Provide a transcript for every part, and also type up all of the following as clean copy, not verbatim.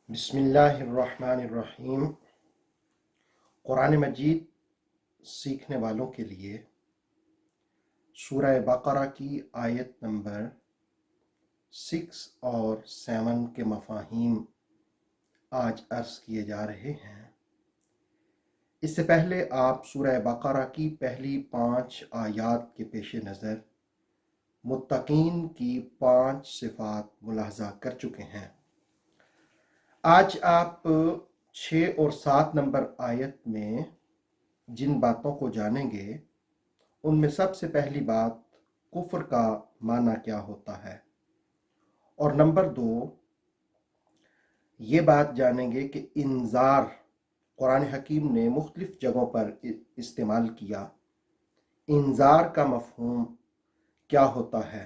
بسم اللہ الرحمن الرحیم۔ قرآن مجید سیکھنے والوں کے لیے سورہ بقرہ کی آیت نمبر 6 اور 7 کے مفاہیم آج عرض کیے جا رہے ہیں۔ اس سے پہلے آپ سورہ بقرہ کی پہلی 5 آیات کے پیش نظر متقین کی 5 صفات ملاحظہ کر چکے ہیں۔ آج آپ 6 اور 7 نمبر آیت میں جن باتوں کو جانیں گے ان میں سب سے پہلی بات کفر کا معنی کیا ہوتا ہے، اور نمبر 2 یہ بات جانیں گے کہ انذار قرآن حکیم نے مختلف جگہوں پر استعمال کیا، انذار کا مفہوم کیا ہوتا ہے،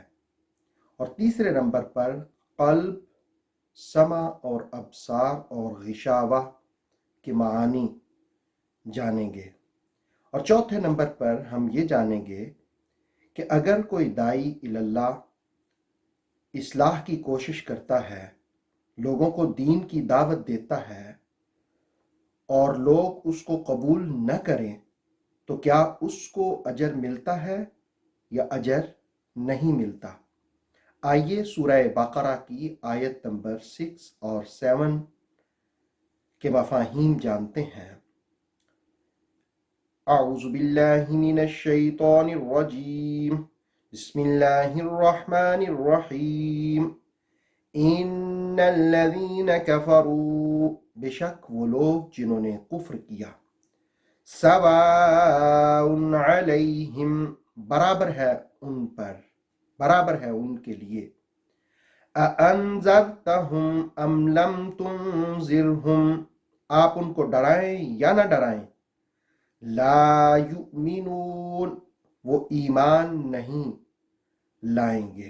اور تیسرے نمبر پر قلب، سمع اور ابصار اور غشاوہ کے معانی جانیں گے، اور چوتھے نمبر پر ہم یہ جانیں گے کہ اگر کوئی داعی اللہ اصلاح کی کوشش کرتا ہے، لوگوں کو دین کی دعوت دیتا ہے اور لوگ اس کو قبول نہ کریں تو کیا اس کو اجر ملتا ہے یا اجر نہیں ملتا؟ آئیے سورہ بقرہ کی آیت نمبر 6 اور 7 کے مفاہیم جانتے ہیں۔ اعوذ باللہ من الشیطان الرجیم، بسم اللہ الرحمن الرحیم۔ ان الذین کفروا، بے شک وہ لوگ جنہوں نے کفر کیا، سواء علیہم، برابر ہے ان پر، برابر ہے ان کے لیے، اَأَنذَرْتَهُمْ أَمْ لَمْ تُنذِرْهُمْ، آپ ان کو ڈرائیں یا نہ ڈرائیں، لا یؤمنون، وہ ایمان نہیں لائیں گے۔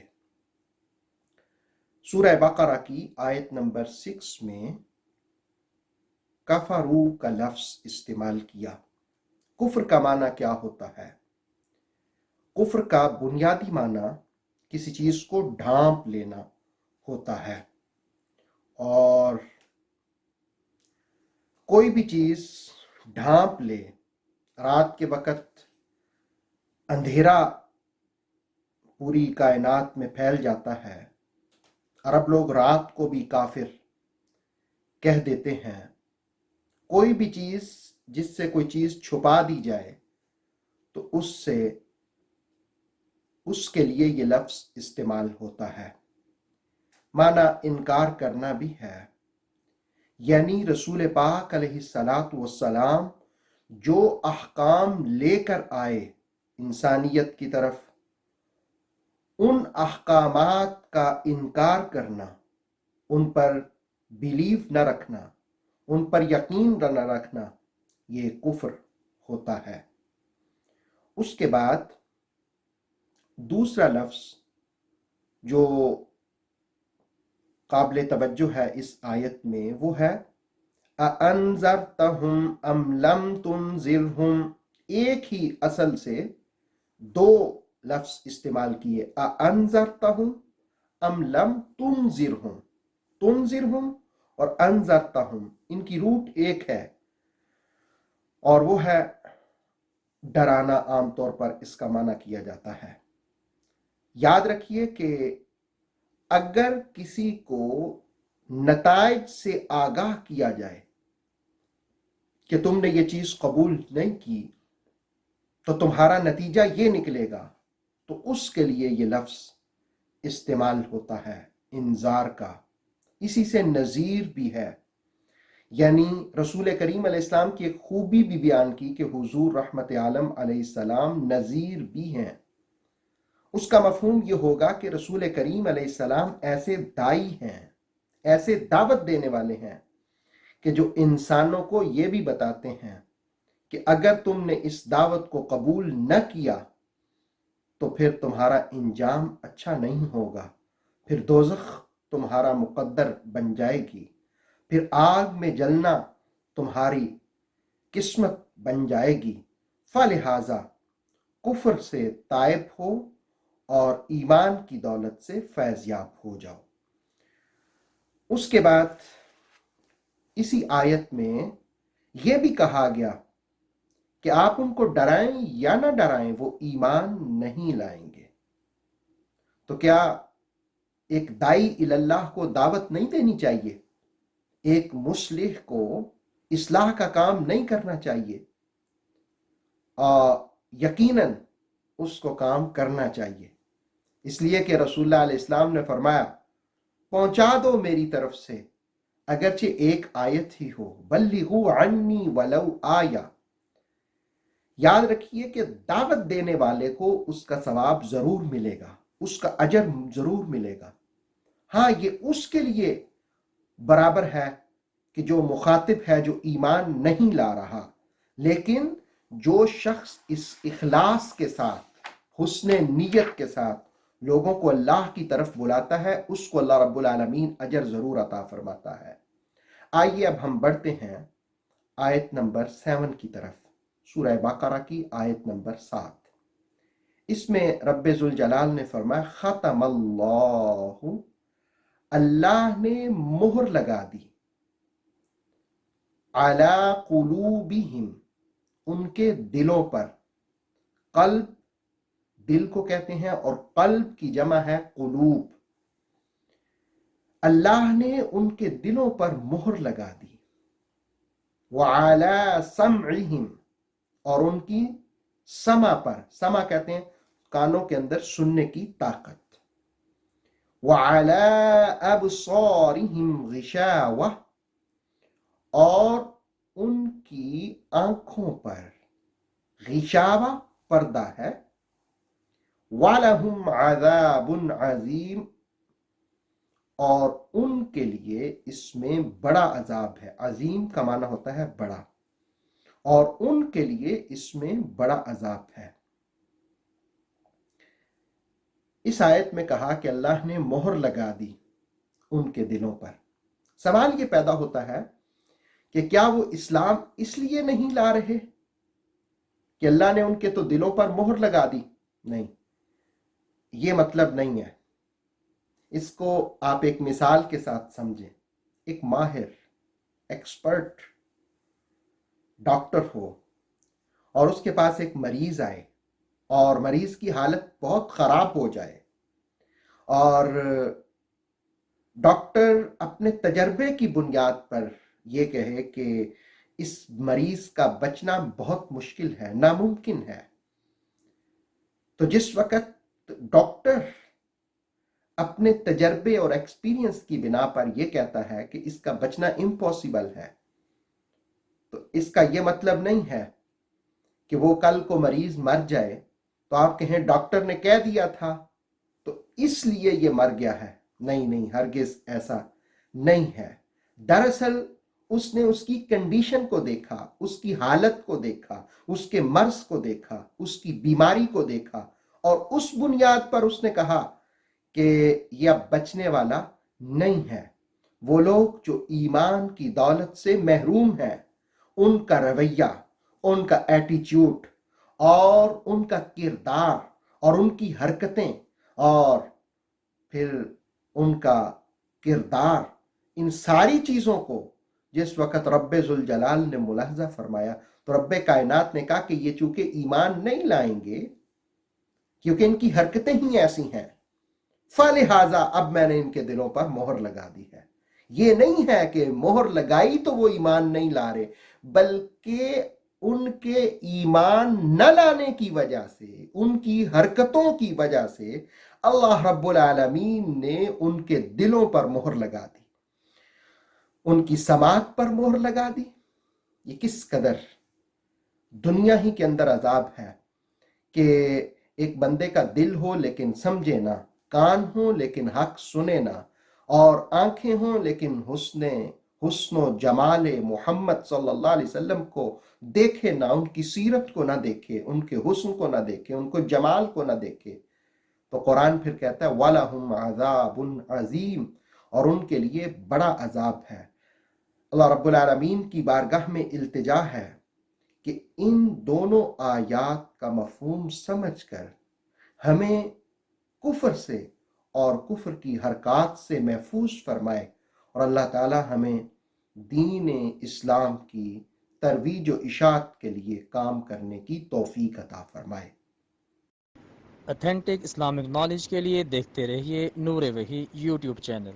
سورہ بقرہ کی آیت نمبر 6 میں کفرو کا لفظ استعمال کیا۔ کفر کا معنی کیا ہوتا ہے؟ کفر کا بنیادی معنی کسی چیز کو ڈھانپ لینا ہوتا ہے، اور کوئی بھی چیز ڈھانپ لے، رات کے وقت اندھیرا پوری کائنات میں پھیل جاتا ہے، عرب لوگ رات کو بھی کافر کہہ دیتے ہیں۔ کوئی بھی چیز جس سے کوئی چیز چھپا دی جائے تو اس کے لیے یہ لفظ استعمال ہوتا ہے۔ معنی انکار کرنا بھی ہے، یعنی رسول پاک علیہ الصلاۃ والسلام جو احکام لے کر آئے انسانیت کی طرف، ان احکامات کا انکار کرنا، ان پر بیلیف نہ رکھنا، ان پر یقین نہ رکھنا، یہ کفر ہوتا ہے۔ اس کے بعد دوسرا لفظ جو قابل توجہ ہے اس آیت میں وہ ہے اَأَنذَرْتَهُمْ أَمْ لَمْ تُنذِرْهُمْ، ایک ہی اصل سے دو لفظ استعمال کیے، اَأَنذَرْتَهُمْ أَمْ لَمْ تُنذِرْهُمْ، تُنذِرْهُمْ اور أَنذَرْتَهُمْ ان کی روٹ ایک ہے، اور وہ ہے ڈرانا۔ عام طور پر اس کا معنی کیا جاتا ہے۔ یاد رکھیے کہ اگر کسی کو نتائج سے آگاہ کیا جائے کہ تم نے یہ چیز قبول نہیں کی تو تمہارا نتیجہ یہ نکلے گا، تو اس کے لیے یہ لفظ استعمال ہوتا ہے انذار کا۔ اسی سے نذیر بھی ہے، یعنی رسول کریم علیہ السلام کی ایک خوبی بھی بیان کی کہ حضور رحمت عالم علیہ السلام نذیر بھی ہیں۔ اس کا مفہوم یہ ہوگا کہ رسول کریم علیہ السلام ایسے داعی ہیں، ایسے دعوت دینے والے ہیں کہ جو انسانوں کو یہ بھی بتاتے ہیں کہ اگر تم نے اس دعوت کو قبول نہ کیا تو پھر تمہارا انجام اچھا نہیں ہوگا، پھر دوزخ تمہارا مقدر بن جائے گی، پھر آگ میں جلنا تمہاری قسمت بن جائے گی، فلہذا کفر سے تائب ہو اور ایمان کی دولت سے فیض یاب ہو جاؤ۔ اس کے بعد اسی آیت میں یہ بھی کہا گیا کہ آپ ان کو ڈرائیں یا نہ ڈرائیں وہ ایمان نہیں لائیں گے۔ تو کیا ایک داعی اللہ کو دعوت نہیں دینی چاہیے؟ ایک مصلح کو اصلاح کا کام نہیں کرنا چاہیے؟ یقیناً اس کو کام کرنا چاہیے، اس لیے کہ رسول اللہ علیہ السلام نے فرمایا پہنچا دو میری طرف سے اگرچہ ایک آیت ہی ہو، بلغوا عنی ولو آیا۔ یاد رکھیے کہ دعوت دینے والے کو اس کا ثواب ضرور ملے گا، اس کا اجر ضرور ملے گا۔ ہاں، یہ اس کے لیے برابر ہے کہ جو مخاطب ہے جو ایمان نہیں لا رہا، لیکن جو شخص اس اخلاص کے ساتھ، حسن نیت کے ساتھ لوگوں کو اللہ کی طرف بلاتا ہے، اس کو اللہ رب العالمین اجر ضرور عطا فرماتا ہے۔ آئیے اب ہم بڑھتے ہیں آیت نمبر 7 کی طرف، سورہ بقرہ کی آیت نمبر 7۔ اس میں رب ذوالجلال نے فرمایا ختم اللہ، اللہ نے مہر لگا دی، علی قلوبہم، ان کے دلوں پر۔ قلب دل کو کہتے ہیں اور قلب کی جمع ہے قلوب۔ اللہ نے ان کے دلوں پر مہر لگا دی، وعلی سمعہم، اور ان کی سمع پر، سمع کہتے ہیں کانوں کے اندر سننے کی طاقت، وعلی ابصارہم غشاوہ، اور ان کی آنکھوں پر غشاوہ پردہ ہے، وَلَهُمْ عَذَابٌ عَظِيمٌ، اور ان کے لیے اس میں بڑا عذاب ہے۔ عظیم کا معنی ہوتا ہے بڑا، اور ان کے لیے اس میں بڑا عذاب ہے۔ اس آیت میں کہا کہ اللہ نے مہر لگا دی ان کے دلوں پر۔ سوال یہ پیدا ہوتا ہے کہ کیا وہ اسلام اس لیے نہیں لا رہے کہ اللہ نے ان کے تو دلوں پر مہر لگا دی؟ نہیں، یہ مطلب نہیں ہے۔ اس کو آپ ایک مثال کے ساتھ سمجھیں۔ ایک ماہر، ایکسپرٹ ڈاکٹر ہو اور اس کے پاس ایک مریض آئے اور مریض کی حالت بہت خراب ہو جائے، اور ڈاکٹر اپنے تجربے کی بنیاد پر یہ کہے کہ اس مریض کا بچنا بہت مشکل ہے، ناممکن ہے، تو جس وقت ڈاکٹر اپنے تجربے اور ایکسپیرینس کی بنا پر یہ کہتا ہے کہ اس کا بچنا امپاسبل ہے، تو اس کا یہ مطلب نہیں ہے کہ وہ کل کو مریض مر جائے تو آپ کہیں ڈاکٹر نے کہہ دیا تھا تو اس لیے یہ مر گیا ہے۔ نہیں نہیں، ہرگز ایسا نہیں ہے۔ دراصل اس نے اس کی کنڈیشن کو دیکھا، اس کی حالت کو دیکھا، اس کے مرض کو دیکھا، اس کی بیماری کو دیکھا، اور اس بنیاد پر اس نے کہا کہ یہ اب بچنے والا نہیں ہے۔ وہ لوگ جو ایمان کی دولت سے محروم ہیں، ان کا رویہ، ان کا ایٹیچیوڈ اور ان کا کردار اور ان کی حرکتیں اور پھر ان کا کردار، ان ساری چیزوں کو جس وقت رب ذوالجلال نے ملاحظہ فرمایا تو رب کائنات نے کہا کہ یہ چونکہ ایمان نہیں لائیں گے کیونکہ ان کی حرکتیں ہی ایسی ہیں، فلہذا اب میں نے ان کے دلوں پر مہر لگا دی ہے۔ یہ نہیں ہے کہ مہر لگائی تو وہ ایمان نہیں لا رہے، بلکہ ان کے ایمان نہ لانے کی وجہ سے، ان کی حرکتوں کی وجہ سے اللہ رب العالمین نے ان کے دلوں پر مہر لگا دی، ان کی سماعت پر مہر لگا دی۔ یہ کس قدر دنیا ہی کے اندر عذاب ہے کہ ایک بندے کا دل ہو لیکن سمجھے نہ، کان ہوں لیکن حق سنے نہ، اور آنکھیں ہوں لیکن حسن و جمال محمد صلی اللہ علیہ وسلم کو دیکھے نہ، ان کی سیرت کو نہ دیکھے، ان کے حسن کو نہ دیکھے، ان کو جمال کو نہ دیکھے۔ تو قرآن پھر کہتا ہے وَلَهُمْ عَذَابٌ عَظِيمٌ، اور ان کے لیے بڑا عذاب ہے۔ اللہ رب العالمین کی بارگاہ میں التجا ہے کہ ان دونوں آیات کا مفہوم سمجھ کر ہمیں کفر سے اور کفر کی حرکات سے محفوظ فرمائے، اور اللہ تعالی ہمیں دین اسلام کی ترویج و اشاعت کے لیے کام کرنے کی توفیق عطا فرمائے۔ اتھینٹک اسلامک نالج کے لیے دیکھتے رہیے نور وحی YouTube channel.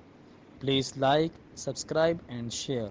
Please like, subscribe and share.